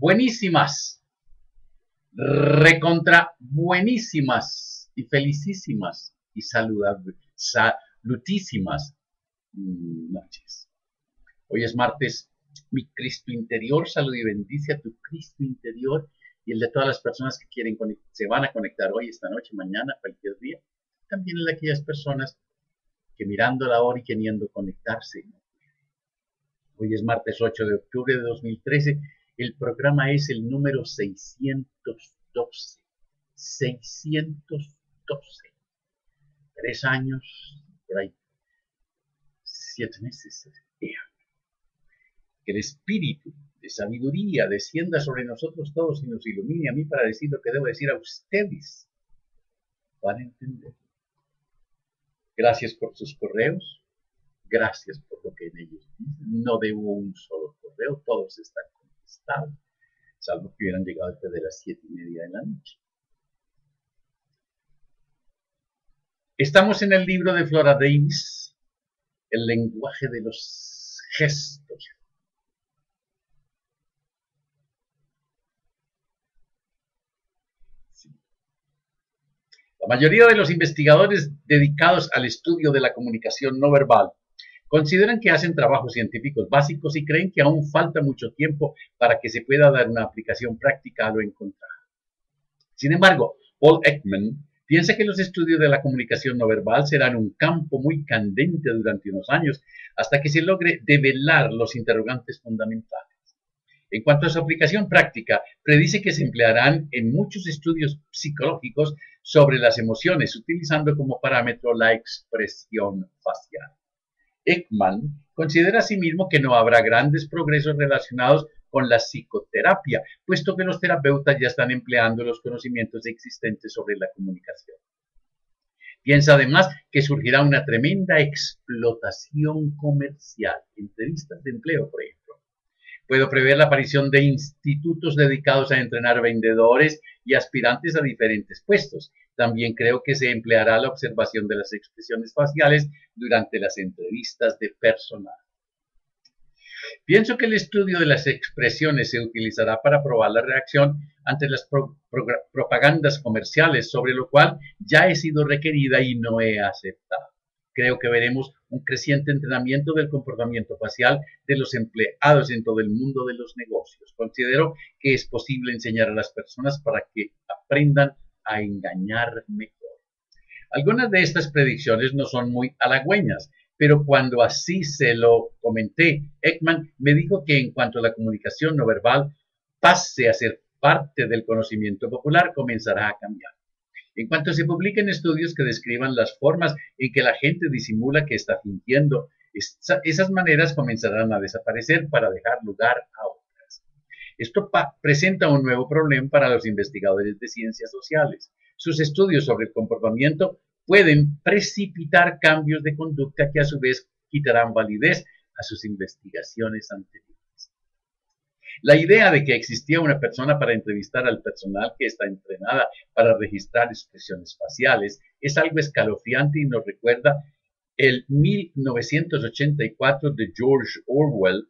Buenísimas, recontra buenísimas y felicísimas y salutísimas noches. Hoy es martes, mi Cristo interior, salud y bendice a tu Cristo interior y el de todas las personas que se van a conectar hoy, esta noche, mañana, cualquier día. También el de aquellas personas que mirando la hora y queriendo conectarse. Hoy es martes 8 de octubre de 2013. El programa es el número 612. 612. 3 años, por ahí, 7 meses. Que el espíritu de sabiduría descienda sobre nosotros todos y nos ilumine a mí para decir lo que debo decir a ustedes para entender. Gracias por sus correos. Gracias por lo que en ellos dicen. No debo un solo correo, todos están contestados, salvo que hubieran llegado después de las 7:30 de la noche. Estamos en el libro de Flora Davis, El lenguaje de los gestos. Sí. La mayoría de los investigadores dedicados al estudio de la comunicación no verbal consideran que hacen trabajos científicos básicos y creen que aún falta mucho tiempo para que se pueda dar una aplicación práctica a lo encontrado. Sin embargo, Paul Ekman piensa que los estudios de la comunicación no verbal serán un campo muy candente durante unos años hasta que se logre develar los interrogantes fundamentales. En cuanto a su aplicación práctica, predice que se emplearán en muchos estudios psicológicos sobre las emociones, utilizando como parámetro la expresión facial. Ekman considera asimismo que no habrá grandes progresos relacionados con la psicoterapia, puesto que los terapeutas ya están empleando los conocimientos existentes sobre la comunicación. Piensa además que surgirá una tremenda explotación comercial, entrevistas de empleo, por ejemplo. Puedo prever la aparición de institutos dedicados a entrenar vendedores y aspirantes a diferentes puestos. También creo que se empleará la observación de las expresiones faciales durante las entrevistas de personal. Pienso que el estudio de las expresiones se utilizará para probar la reacción ante las propagandas comerciales, sobre lo cual ya he sido requerida y no he aceptado. Creo que veremos un creciente entrenamiento del comportamiento facial de los empleados en todo el mundo de los negocios. Considero que es posible enseñar a las personas para que aprendan a engañar mejor. Algunas de estas predicciones no son muy halagüeñas, pero cuando así se lo comenté, Ekman me dijo que en cuanto a la comunicación no verbal pase a ser parte del conocimiento popular, comenzará a cambiar. En cuanto se publiquen estudios que describan las formas en que la gente disimula que está fingiendo, esas maneras comenzarán a desaparecer para dejar lugar a otras. Esto presenta un nuevo problema para los investigadores de ciencias sociales. Sus estudios sobre el comportamiento pueden precipitar cambios de conducta que a su vez quitarán validez a sus investigaciones anteriores. La idea de que existía una persona para entrevistar al personal que está entrenada para registrar expresiones faciales es algo escalofriante y nos recuerda el 1984 de George Orwell,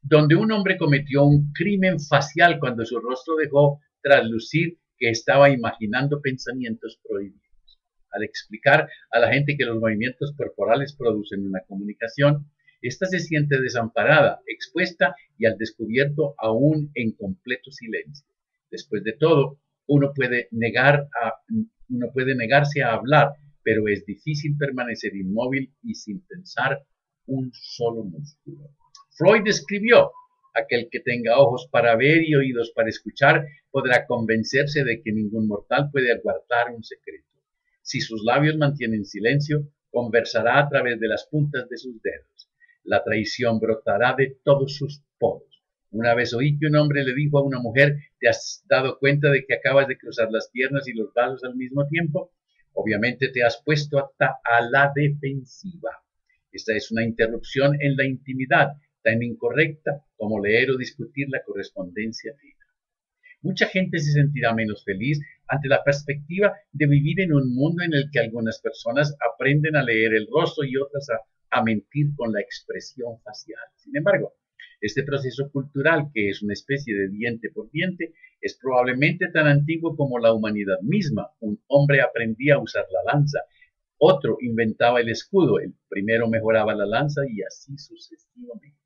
donde un hombre cometió un crimen facial cuando su rostro dejó traslucir que estaba imaginando pensamientos prohibidos. Al explicar a la gente que los movimientos corporales producen una comunicación, esta se siente desamparada, expuesta y al descubierto aún en completo silencio. Después de todo, uno puede negarse a hablar, pero es difícil permanecer inmóvil y sin pensar un solo músculo. Freud escribió: aquel que tenga ojos para ver y oídos para escuchar podrá convencerse de que ningún mortal puede guardar un secreto. Si sus labios mantienen silencio, conversará a través de las puntas de sus dedos. La traición brotará de todos sus poros. Una vez oí que un hombre le dijo a una mujer: ¿te has dado cuenta de que acabas de cruzar las piernas y los brazos al mismo tiempo? Obviamente te has puesto a la defensiva. Esta es una interrupción en la intimidad, tan incorrecta como leer o discutir la correspondencia fija. Mucha gente se sentirá menos feliz ante la perspectiva de vivir en un mundo en el que algunas personas aprenden a leer el rostro y otras a mentir con la expresión facial. Sin embargo, Este proceso cultural, que es una especie de diente por diente, es probablemente tan antiguo como la humanidad misma. Un hombre aprendía a usar la lanza, otro inventaba el escudo, el primero mejoraba la lanza y así sucesivamente.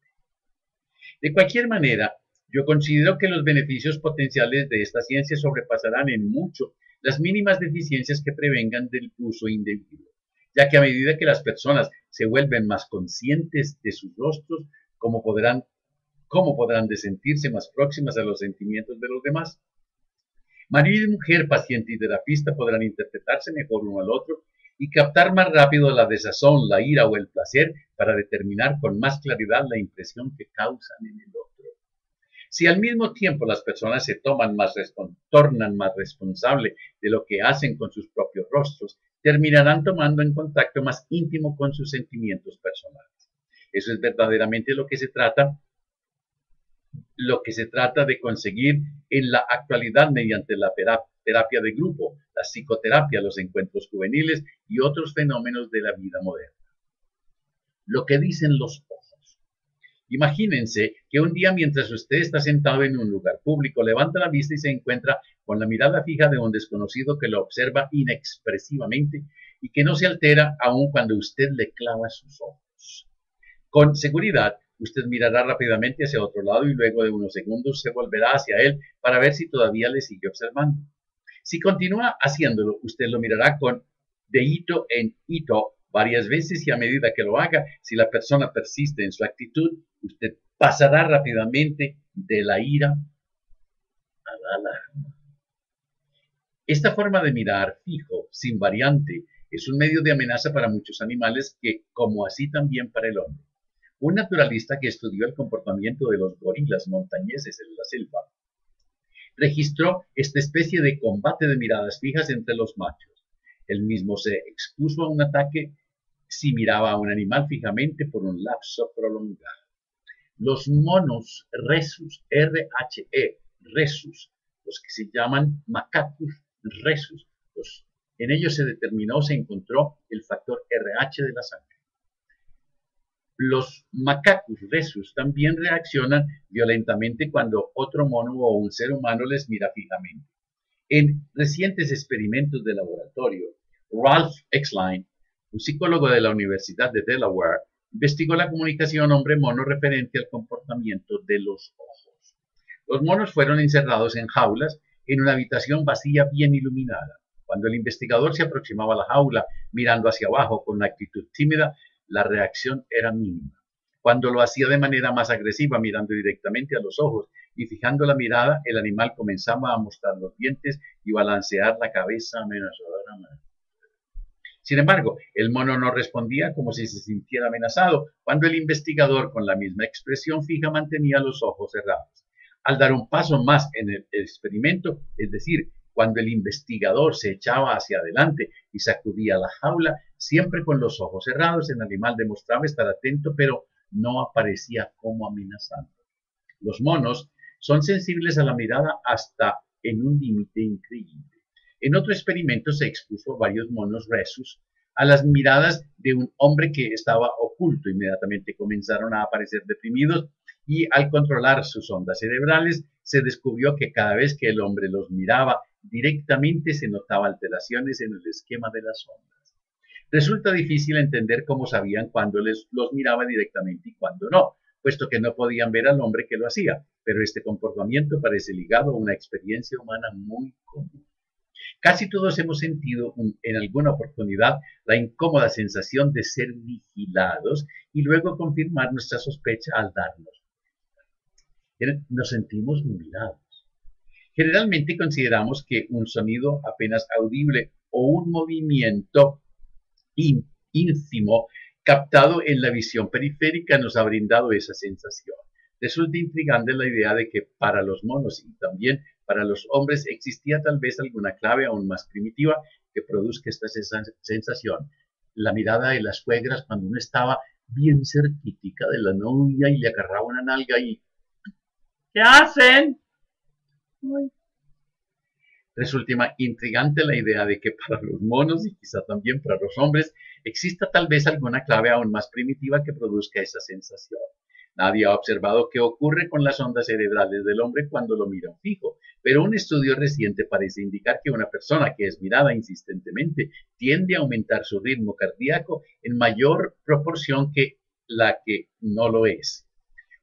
De cualquier manera, yo considero que los beneficios potenciales de esta ciencia sobrepasarán en mucho las mínimas deficiencias que prevengan del uso indebido, ya que a medida que las personas se vuelven más conscientes de sus rostros, cómo podrán de sentirse más próximas a los sentimientos de los demás. Marido y mujer, paciente y terapista podrán interpretarse mejor uno al otro y captar más rápido la desazón, la ira o el placer para determinar con más claridad la impresión que causan en el otro. Si al mismo tiempo las personas se tornan más responsables de lo que hacen con sus propios rostros, terminarán tomando en contacto más íntimo con sus sentimientos personales. Eso es verdaderamente lo que se trata de conseguir en la actualidad mediante la terapia de grupo, la psicoterapia, los encuentros juveniles y otros fenómenos de la vida moderna. Lo que dicen los ojos. Imagínense que un día mientras usted está sentado en un lugar público, levanta la vista y se encuentra con la mirada fija de un desconocido que lo observa inexpresivamente y que no se altera aun cuando usted le clava sus ojos. Con seguridad, usted mirará rápidamente hacia otro lado y luego de unos segundos se volverá hacia él para ver si todavía le sigue observando. Si continúa haciéndolo, usted lo mirará de hito en hito varias veces y a medida que lo haga, si la persona persiste en su actitud, usted pasará rápidamente de la ira a la alarma. Esta forma de mirar fijo, sin variante, es un medio de amenaza para muchos animales como así también para el hombre. Un naturalista que estudió el comportamiento de los gorilas montañeses en la selva registró esta especie de combate de miradas fijas entre los machos. Él mismo se expuso a un ataque si miraba a un animal fijamente por un lapso prolongado. Los monos rhesus, R-H-E, rhesus, los que se llaman Macacus rhesus, en ellos se encontró el factor RH de la sangre. Los Macacus rhesus también reaccionan violentamente cuando otro mono o un ser humano les mira fijamente. En recientes experimentos de laboratorio, Ralph Exline, un psicólogo de la Universidad de Delaware, investigó la comunicación hombre-mono referente al comportamiento de los ojos. Los monos fueron encerrados en jaulas en una habitación vacía bien iluminada. Cuando el investigador se aproximaba a la jaula mirando hacia abajo con una actitud tímida, la reacción era mínima. Cuando lo hacía de manera más agresiva, mirando directamente a los ojos y fijando la mirada, el animal comenzaba a mostrar los dientes y balancear la cabeza amenazadoramente. Sin embargo, el mono no respondía como si se sintiera amenazado, cuando el investigador, con la misma expresión fija, mantenía los ojos cerrados. Al dar un paso más en el experimento, es decir, cuando el investigador se echaba hacia adelante y sacudía la jaula, siempre con los ojos cerrados, el animal demostraba estar atento, pero no aparecía como amenazante. Los monos son sensibles a la mirada hasta en un límite increíble. En otro experimento se expuso a varios monos rhesus a las miradas de un hombre que estaba oculto. Inmediatamente comenzaron a aparecer deprimidos y al controlar sus ondas cerebrales se descubrió que cada vez que el hombre los miraba directamente se notaba alteraciones en el esquema de las ondas. Resulta difícil entender cómo sabían cuándo los miraba directamente y cuándo no, puesto que no podían ver al hombre que lo hacía, pero este comportamiento parece ligado a una experiencia humana muy común. Casi todos hemos sentido en alguna oportunidad la incómoda sensación de ser vigilados y luego confirmar nuestra sospecha al darnos. Nos sentimos mirados. Generalmente consideramos que un sonido apenas audible o un movimiento ínfimo captado en la visión periférica nos ha brindado esa sensación. Resulta intrigante la idea de que para los monos y también para los hombres existía tal vez alguna clave aún más primitiva que produzca esta sensación. La mirada de las suegras cuando uno estaba bien cerquítica de la novia y le agarraba una nalga y ¿qué hacen? Resulta intrigante la idea de que para los monos y quizá también para los hombres exista tal vez alguna clave aún más primitiva que produzca esa sensación. Nadie ha observado qué ocurre con las ondas cerebrales del hombre cuando lo miran fijo, pero un estudio reciente parece indicar que una persona que es mirada insistentemente tiende a aumentar su ritmo cardíaco en mayor proporción que la que no lo es.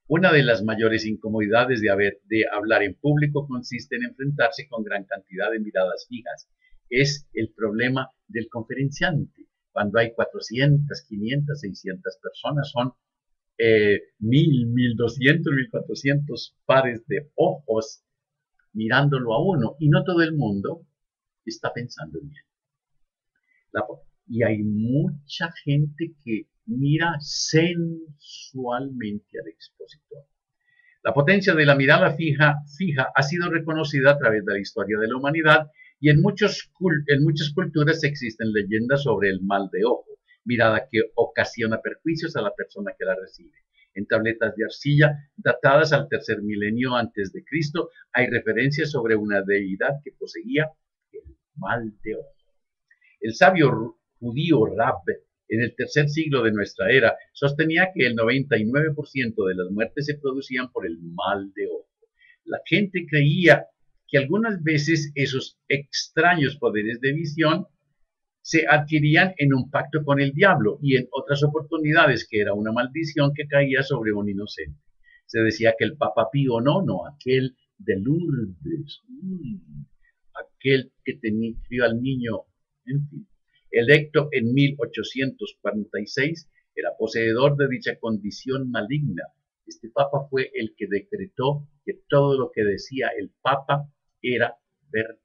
Una de las mayores incomodidades de hablar en público consiste en enfrentarse con gran cantidad de miradas fijas. Es el problema del conferenciante. Cuando hay 400, 500, 600 personas, son 1200, 1400 pares de ojos mirándolo a uno, y no todo el mundo está pensando en él. Y hay mucha gente que mira sensualmente al expositor. La potencia de la mirada fija ha sido reconocida a través de la historia de la humanidad, y en muchas culturas existen leyendas sobre el mal de ojo, mirada que ocasiona perjuicios a la persona que la recibe. En tabletas de arcilla datadas al tercer milenio antes de Cristo hay referencias sobre una deidad que poseía el mal de ojo. El sabio judío Rab, en el tercer siglo de nuestra era, sostenía que el 99% de las muertes se producían por el mal de ojo. La gente creía que algunas veces esos extraños poderes de visión se adquirían en un pacto con el diablo, y en otras oportunidades que era una maldición que caía sobre un inocente. Se decía que el Papa Pío IX, aquel de Lourdes, aquel que crió al niño, en fin, electo en 1846, era poseedor de dicha condición maligna. Este papa fue el que decretó que todo lo que decía el papa era verdad.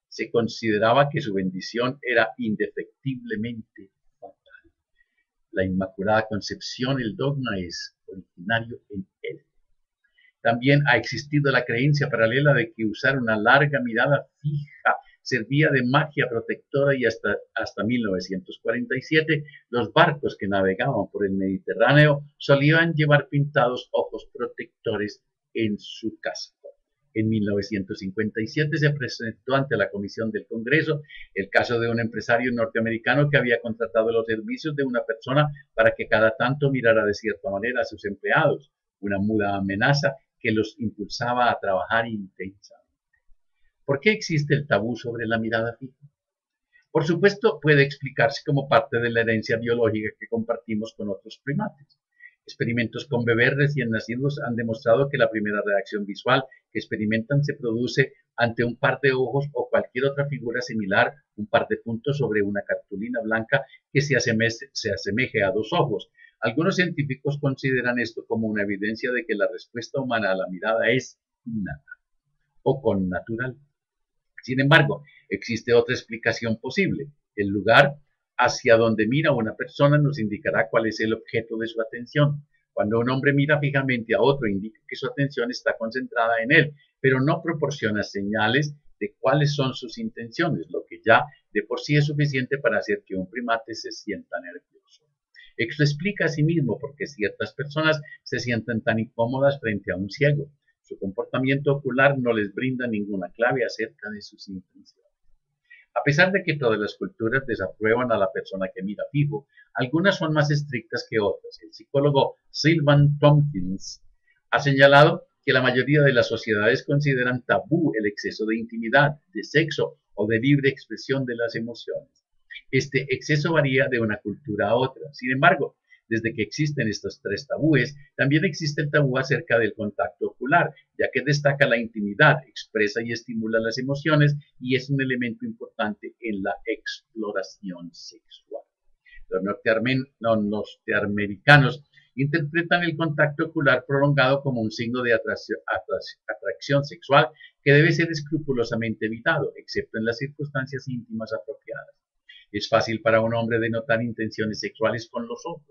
Se consideraba que su bendición era indefectiblemente fatal. La Inmaculada Concepción, el dogma, es originario en él. También ha existido la creencia paralela de que usar una larga mirada fija servía de magia protectora, y hasta 1947 los barcos que navegaban por el Mediterráneo solían llevar pintados ojos protectores en su casco. En 1957 se presentó ante la Comisión del Congreso el caso de un empresario norteamericano que había contratado los servicios de una persona para que cada tanto mirara de cierta manera a sus empleados, una muda amenaza que los impulsaba a trabajar intensamente. ¿Por qué existe el tabú sobre la mirada fija? Por supuesto, puede explicarse como parte de la herencia biológica que compartimos con otros primates. Experimentos con bebés recién nacidos han demostrado que la primera reacción visual que experimentan se produce ante un par de ojos o cualquier otra figura similar, un par de puntos sobre una cartulina blanca que se asemeje a dos ojos. Algunos científicos consideran esto como una evidencia de que la respuesta humana a la mirada es innata o connatural. Sin embargo, existe otra explicación posible. El lugar hacia donde mira una persona nos indicará cuál es el objeto de su atención. Cuando un hombre mira fijamente a otro, indica que su atención está concentrada en él, pero no proporciona señales de cuáles son sus intenciones, lo que ya de por sí es suficiente para hacer que un primate se sienta nervioso. Esto explica asimismo por qué ciertas personas se sienten tan incómodas frente a un ciego. Su comportamiento ocular no les brinda ninguna clave acerca de sus intenciones. A pesar de que todas las culturas desaprueban a la persona que mira fijo, algunas son más estrictas que otras. El psicólogo Sylvan Tompkins ha señalado que la mayoría de las sociedades consideran tabú el exceso de intimidad, de sexo o de libre expresión de las emociones. Este exceso varía de una cultura a otra. Sin embargo, desde que existen estos tres tabúes, también existe el tabú acerca del contacto ocular, ya que destaca la intimidad, expresa y estimula las emociones y es un elemento importante en la exploración sexual. Los norteamericanos interpretan el contacto ocular prolongado como un signo de atracción sexual que debe ser escrupulosamente evitado, excepto en las circunstancias íntimas apropiadas. Es fácil para un hombre denotar intenciones sexuales con los ojos.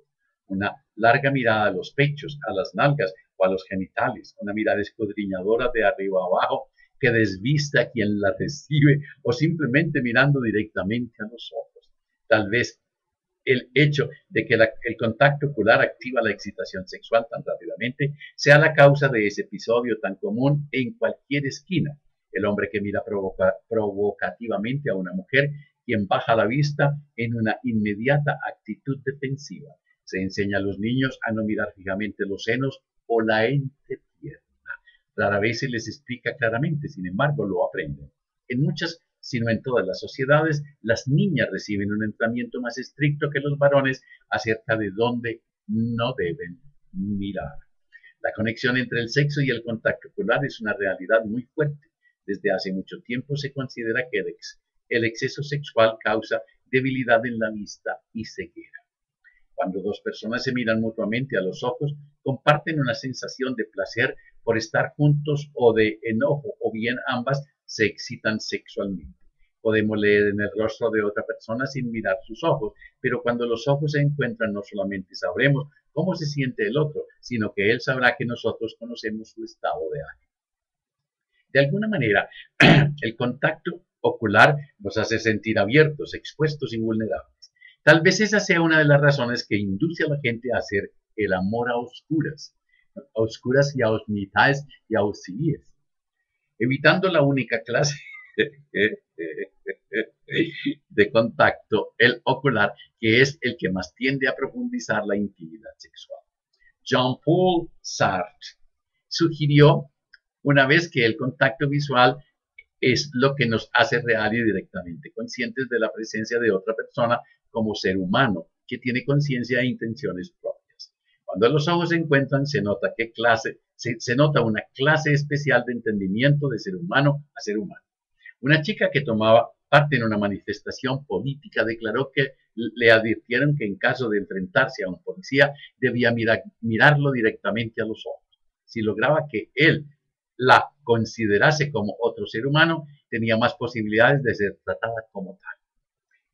Una larga mirada a los pechos, a las nalgas o a los genitales, una mirada escudriñadora de arriba a abajo que desvista a quien la recibe, o simplemente mirando directamente a los ojos. Tal vez el hecho de que el contacto ocular activa la excitación sexual tan rápidamente sea la causa de ese episodio tan común en cualquier esquina. El hombre que mira provocativamente a una mujer, quien baja la vista en una inmediata actitud defensiva. Se enseña a los niños a no mirar fijamente los senos o la entrepierna. Rara vez se les explica claramente, sin embargo, lo aprenden. En muchas, si no en todas las sociedades, las niñas reciben un entrenamiento más estricto que los varones acerca de dónde no deben mirar. La conexión entre el sexo y el contacto ocular es una realidad muy fuerte. Desde hace mucho tiempo se considera que el exceso sexual causa debilidad en la vista y ceguera. Cuando dos personas se miran mutuamente a los ojos, comparten una sensación de placer por estar juntos o de enojo, o bien ambas se excitan sexualmente. Podemos leer en el rostro de otra persona sin mirar sus ojos, pero cuando los ojos se encuentran no solamente sabremos cómo se siente el otro, sino que él sabrá que nosotros conocemos su estado de ánimo. De alguna manera, el contacto ocular nos hace sentir abiertos, expuestos y vulnerables. Tal vez esa sea una de las razones que induce a la gente a hacer el amor a oscuras y a osmitades y a oscilles, evitando la única clase de contacto, el ocular, que es el que más tiende a profundizar la intimidad sexual. Jean-Paul Sartre sugirió una vez que el contacto visual es lo que nos hace real y directamente conscientes de la presencia de otra persona como ser humano, que tiene conciencia e intenciones propias. Cuando los ojos se encuentran, se nota una clase especial de entendimiento de ser humano a ser humano. Una chica que tomaba parte en una manifestación política declaró que le advirtieron que en caso de enfrentarse a un policía debía mirarlo directamente a los ojos. Si lograba que él la considerase como otro ser humano, tenía más posibilidades de ser tratada como tal.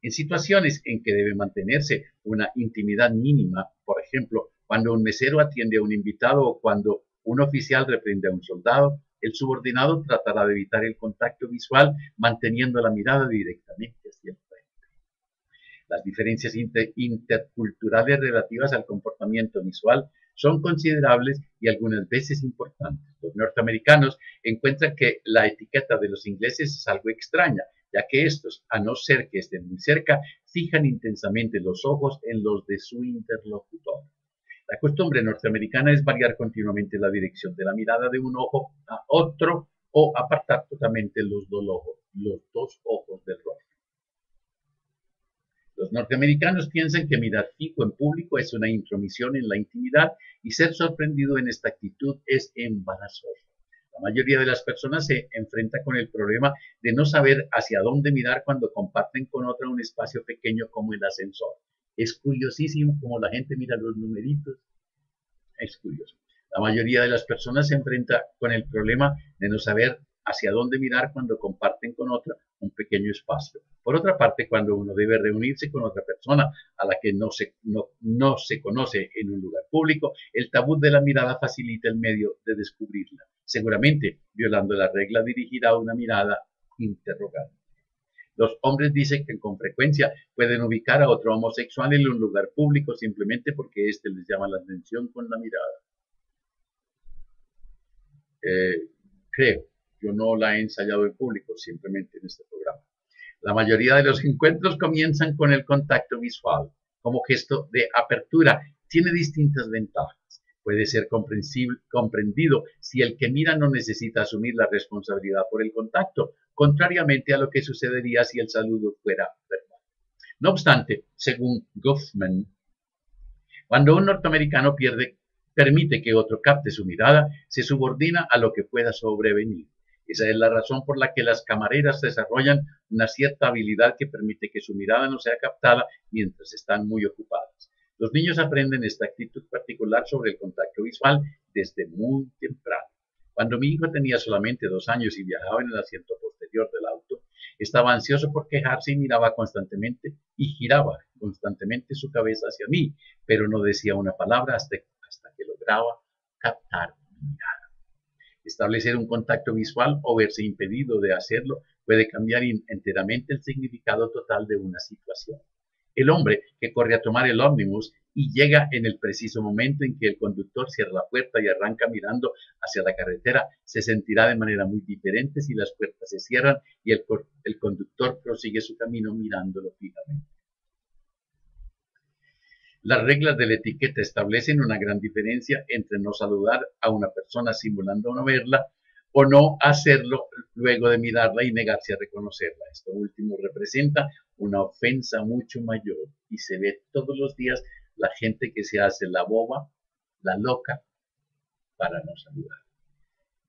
En situaciones en que debe mantenerse una intimidad mínima, por ejemplo, cuando un mesero atiende a un invitado o cuando un oficial reprende a un soldado, el subordinado tratará de evitar el contacto visual manteniendo la mirada directamente hacia el frente. Las diferencias interculturales relativas al comportamiento visual son considerables y algunas veces importantes. Los norteamericanos encuentran que la etiqueta de los ingleses es algo extraña, ya que estos, a no ser que estén muy cerca, fijan intensamente los ojos en los de su interlocutor. La costumbre norteamericana es variar continuamente la dirección de la mirada de un ojo a otro o apartar totalmente los dos ojos del rostro. Los norteamericanos piensan que mirar fijo en público es una intromisión en la intimidad y ser sorprendido en esta actitud es embarazoso. La mayoría de las personas se enfrenta con el problema de no saber hacia dónde mirar cuando comparten con otra un espacio pequeño como el ascensor. Es curiosísimo cómo la gente mira los numeritos. Es curioso. La mayoría de las personas se enfrenta con el problema de no saber hacia dónde mirar cuando comparten con otra un pequeño espacio. Por otra parte, cuando uno debe reunirse con otra persona a la que no se conoce en un lugar público, el tabú de la mirada facilita el medio de descubrirla, seguramente violando la regla dirigida a una mirada interrogante. Los hombres dicen que con frecuencia pueden ubicar a otro homosexual en un lugar público simplemente porque éste les llama la atención con la mirada. Creo, yo no la he ensayado en público, simplemente en este programa. La mayoría de los encuentros comienzan con el contacto visual como gesto de apertura. Tiene distintas ventajas. Puede ser comprendido si el que mira no necesita asumir la responsabilidad por el contacto, contrariamente a lo que sucedería si el saludo fuera verbal. No obstante, según Goffman, cuando un norteamericano permite que otro capte su mirada, se subordina a lo que pueda sobrevenir. Esa es la razón por la que las camareras desarrollan una cierta habilidad que permite que su mirada no sea captada mientras están muy ocupadas. Los niños aprenden esta actitud particular sobre el contacto visual desde muy temprano. Cuando mi hijo tenía solamente 2 años y viajaba en el asiento posterior del auto, estaba ansioso por quejarse y miraba constantemente y giraba constantemente su cabeza hacia mí, pero no decía una palabra hasta que lograba captar mi mirada. Establecer un contacto visual o verse impedido de hacerlo puede cambiar enteramente el significado total de una situación. El hombre que corre a tomar el ómnibus y llega en el preciso momento en que el conductor cierra la puerta y arranca mirando hacia la carretera, se sentirá de manera muy diferente si las puertas se cierran y el conductor prosigue su camino mirándolo fijamente. Las reglas de la etiqueta establecen una gran diferencia entre no saludar a una persona simulando no verla o no hacerlo luego de mirarla y negarse a reconocerla. Esto último representa una ofensa mucho mayor y se ve todos los días la gente que se hace la boba, la loca, para no saludar.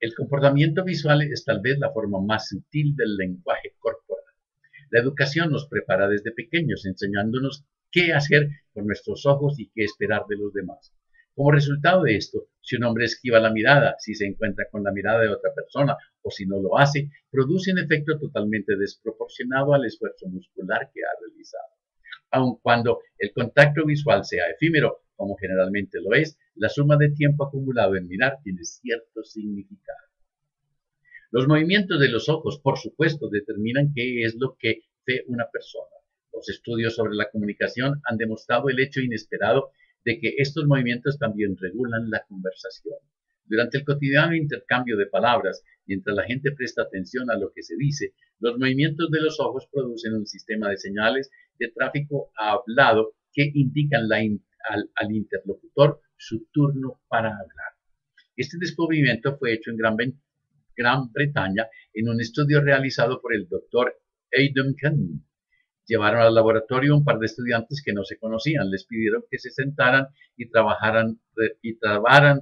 El comportamiento visual es tal vez la forma más sutil del lenguaje corporal. La educación nos prepara desde pequeños, enseñándonos qué hacer con nuestros ojos y qué esperar de los demás. Como resultado de esto, si un hombre esquiva la mirada, si se encuentra con la mirada de otra persona o si no lo hace, produce un efecto totalmente desproporcionado al esfuerzo muscular que ha realizado. Aun cuando el contacto visual sea efímero, como generalmente lo es, la suma de tiempo acumulado en mirar tiene cierto significado. Los movimientos de los ojos, por supuesto, determinan qué es lo que ve una persona. Los estudios sobre la comunicación han demostrado el hecho inesperado de que estos movimientos también regulan la conversación. Durante el cotidiano intercambio de palabras, mientras la gente presta atención a lo que se dice, los movimientos de los ojos producen un sistema de señales de tráfico hablado que indican al interlocutor su turno para hablar. Este descubrimiento fue hecho en Gran Bretaña en un estudio realizado por el doctor Aidan Cannon. Llevaron al laboratorio un par de estudiantes que no se conocían, les pidieron que se sentaran y trabaran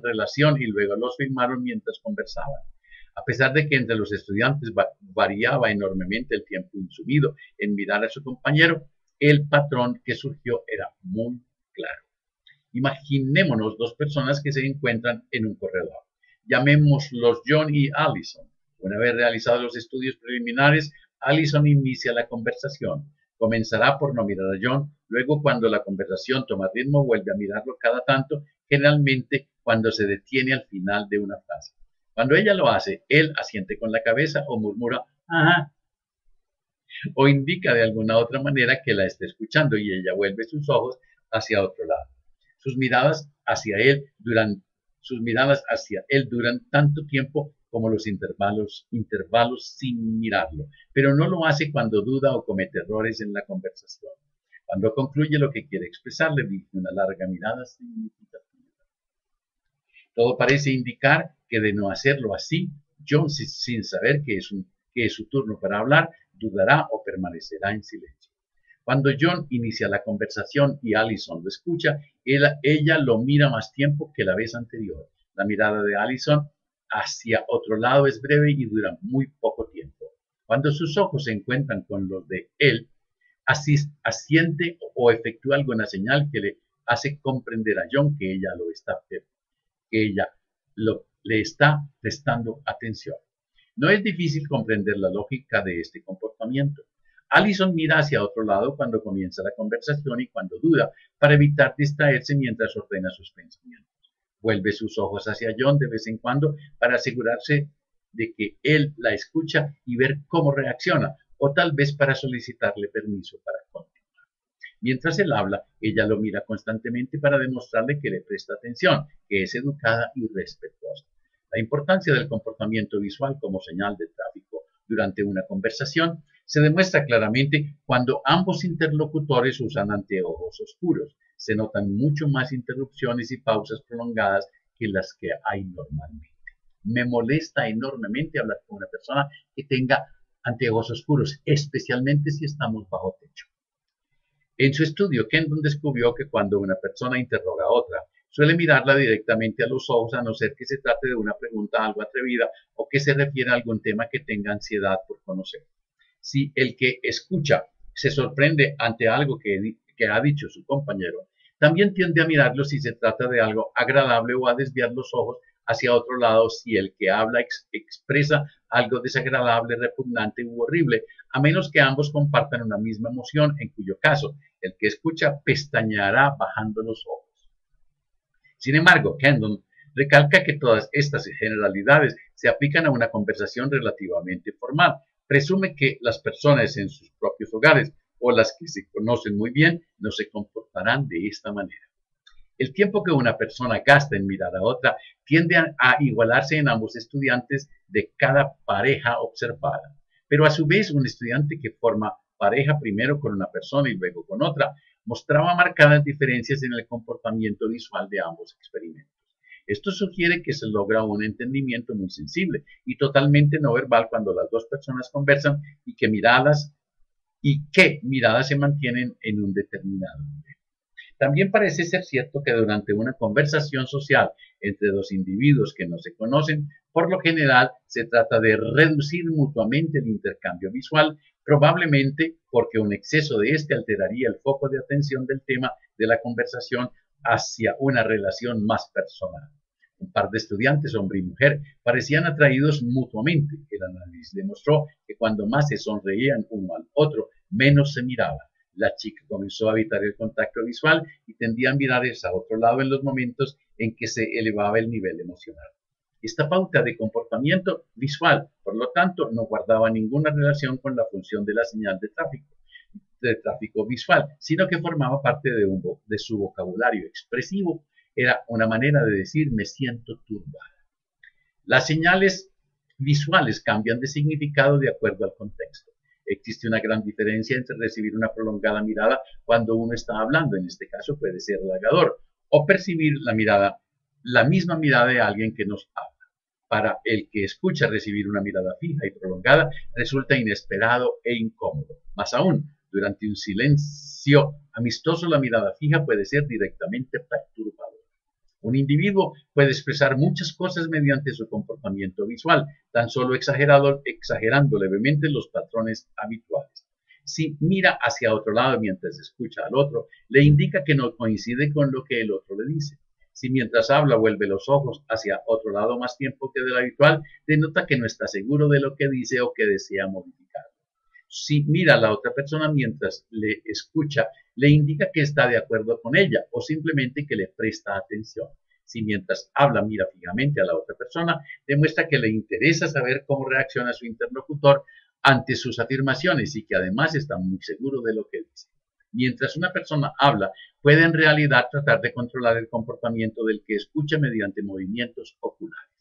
relación y luego los filmaron mientras conversaban. A pesar de que entre los estudiantes variaba enormemente el tiempo insumido en mirar a su compañero, el patrón que surgió era muy claro. Imaginémonos dos personas que se encuentran en un corredor. Llamémoslos John y Allison. Una vez realizados los estudios preliminares, Allison inicia la conversación. Comenzará por no mirar a John, luego cuando la conversación toma ritmo vuelve a mirarlo cada tanto, generalmente cuando se detiene al final de una frase. Cuando ella lo hace, él asiente con la cabeza o murmura ajá, o indica de alguna otra manera que la está escuchando y ella vuelve sus ojos hacia otro lado. Sus miradas hacia él duran tanto tiempo como los intervalos sin mirarlo, pero no lo hace cuando duda o comete errores en la conversación. Cuando concluye lo que quiere expresar, le dirige una larga mirada significativa. Todo parece indicar que de no hacerlo así, John, sin saber que es su turno para hablar, dudará o permanecerá en silencio. Cuando John inicia la conversación y Allison lo escucha, ella lo mira más tiempo que la vez anterior. La mirada de Allison hacia otro lado es breve y dura muy poco tiempo. Cuando sus ojos se encuentran con los de él, asiente o efectúa alguna señal que le hace comprender a John que ella le está prestando atención. No es difícil comprender la lógica de este comportamiento. Allison mira hacia otro lado cuando comienza la conversación y cuando duda, para evitar distraerse mientras ordena sus pensamientos. Vuelve sus ojos hacia John de vez en cuando para asegurarse de que él la escucha y ver cómo reacciona, o tal vez para solicitarle permiso para continuar. Mientras él habla, ella lo mira constantemente para demostrarle que le presta atención, que es educada y respetuosa. La importancia del comportamiento visual como señal de tráfico durante una conversación se demuestra claramente cuando ambos interlocutores usan anteojos oscuros. Se notan mucho más interrupciones y pausas prolongadas que las que hay normalmente. Me molesta enormemente hablar con una persona que tenga anteojos oscuros, especialmente si estamos bajo techo. En su estudio, Kendon descubrió que cuando una persona interroga a otra, suele mirarla directamente a los ojos a no ser que se trate de una pregunta algo atrevida o que se refiera a algún tema que tenga ansiedad por conocer. Si el que escucha se sorprende ante algo que ha dicho su compañero, también tiende a mirarlo si se trata de algo agradable o a desviar los ojos hacia otro lado si el que habla expresa algo desagradable, repugnante u horrible, a menos que ambos compartan una misma emoción, en cuyo caso el que escucha pestañeará bajando los ojos. Sin embargo, Kendon recalca que todas estas generalidades se aplican a una conversación relativamente formal. Presume que las personas en sus propios hogares o las que se conocen muy bien no se comportarán de esta manera. El tiempo que una persona gasta en mirar a otra tiende a igualarse en ambos estudiantes de cada pareja observada. Pero a su vez, un estudiante que forma pareja primero con una persona y luego con otra, mostraba marcadas diferencias en el comportamiento visual de ambos experimentos. Esto sugiere que se logra un entendimiento muy sensible y totalmente no verbal cuando las dos personas conversan y que miradas se mantienen en un determinado nivel. También parece ser cierto que durante una conversación social entre dos individuos que no se conocen, por lo general se trata de reducir mutuamente el intercambio visual, probablemente porque un exceso de este alteraría el foco de atención del tema de la conversación hacia una relación más personal. Un par de estudiantes, hombre y mujer, parecían atraídos mutuamente. El análisis demostró que cuando más se sonreían uno al otro, menos se miraban. La chica comenzó a evitar el contacto visual y tendía a mirar a otro lado en los momentos en que se elevaba el nivel emocional. Esta pauta de comportamiento visual, por lo tanto, no guardaba ninguna relación con la función de la señal de tráfico visual, sino que formaba parte de su vocabulario expresivo. Era una manera de decir me siento turbada. Las señales visuales cambian de significado de acuerdo al contexto. Existe una gran diferencia entre recibir una prolongada mirada cuando uno está hablando, en este caso puede ser halagador, o percibir la misma mirada de alguien que nos habla. Para el que escucha, recibir una mirada fija y prolongada resulta inesperado e incómodo. Más aún, durante un silencio amistoso, la mirada fija puede ser directamente perturbadora. Un individuo puede expresar muchas cosas mediante su comportamiento visual, tan solo exagerando levemente los patrones habituales. Si mira hacia otro lado mientras escucha al otro, le indica que no coincide con lo que el otro le dice. Si mientras habla vuelve los ojos hacia otro lado más tiempo que del habitual, denota que no está seguro de lo que dice o que desea modificar. Si mira a la otra persona mientras le escucha, le indica que está de acuerdo con ella o simplemente que le presta atención. Si mientras habla mira fijamente a la otra persona, demuestra que le interesa saber cómo reacciona su interlocutor ante sus afirmaciones y que además está muy seguro de lo que dice. Mientras una persona habla, puede en realidad tratar de controlar el comportamiento del que escucha mediante movimientos oculares.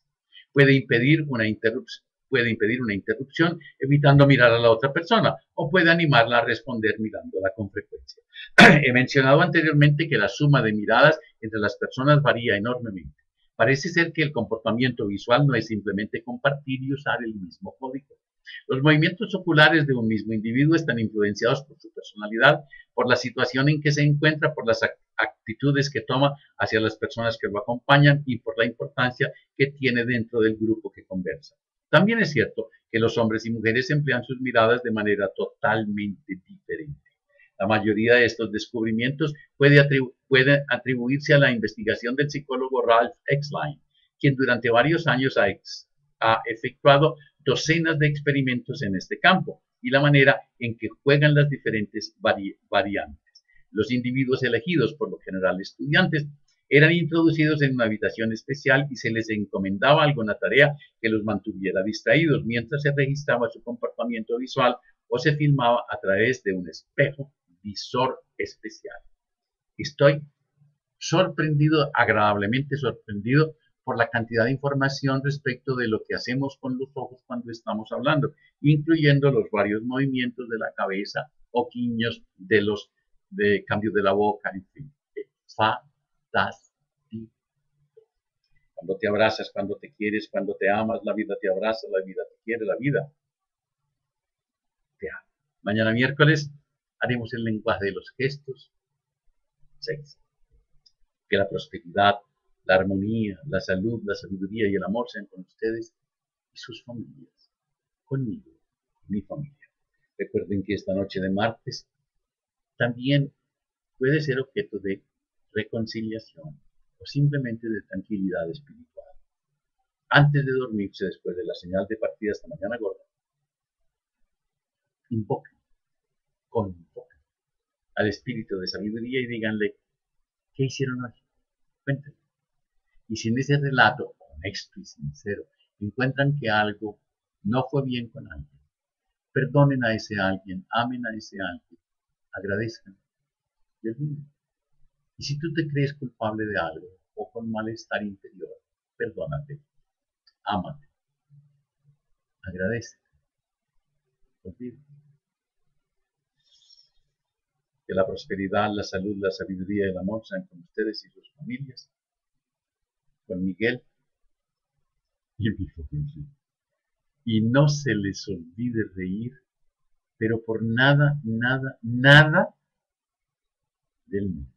Puede impedir una interrupción evitando mirar a la otra persona o puede animarla a responder mirándola con frecuencia. He mencionado anteriormente que la suma de miradas entre las personas varía enormemente. Parece ser que el comportamiento visual no es simplemente compartir y usar el mismo código. Los movimientos oculares de un mismo individuo están influenciados por su personalidad, por la situación en que se encuentra, por las actitudes que toma hacia las personas que lo acompañan y por la importancia que tiene dentro del grupo que conversa. También es cierto que los hombres y mujeres emplean sus miradas de manera totalmente diferente. La mayoría de estos descubrimientos pueden atribuirse a la investigación del psicólogo Ralph Exline, quien durante varios años ha efectuado docenas de experimentos en este campo y la manera en que juegan las diferentes variantes. Los individuos elegidos, por lo general estudiantes, eran introducidos en una habitación especial y se les encomendaba alguna tarea que los mantuviera distraídos mientras se registraba su comportamiento visual o se filmaba a través de un espejo visor especial. Estoy sorprendido, agradablemente sorprendido, por la cantidad de información respecto de lo que hacemos con los ojos cuando estamos hablando, incluyendo los varios movimientos de la cabeza o guiños de cambio de la boca, en fin. Fantástico. Cuando te abrazas, cuando te quieres, cuando te amas, la vida te abraza, la vida te quiere, la vida te ama. Mañana miércoles haremos el lenguaje de los gestos 6. Que la prosperidad, la armonía, la salud, la sabiduría y el amor sean con ustedes y sus familias, conmigo, mi familia. Recuerden que esta noche de martes también puede ser objeto de reconciliación o simplemente de tranquilidad espiritual. Antes de dormirse, después de la señal de partida esta mañana gorda, invoquen, convoquen al espíritu de sabiduría y díganle, ¿qué hicieron hoy? Cuéntenme. Y si en ese relato honesto y sincero encuentran que algo no fue bien con alguien, perdonen a ese alguien, amen a ese alguien, agradezcan y olviden. Y si tú te crees culpable de algo o con malestar interior, perdónate, ámate, agradece, olvida. Que la prosperidad, la salud, la sabiduría y el amor sean con ustedes y sus familias. Con Miguel y mi familia. Y no se les olvide reír, pero por nada, nada, nada del mundo.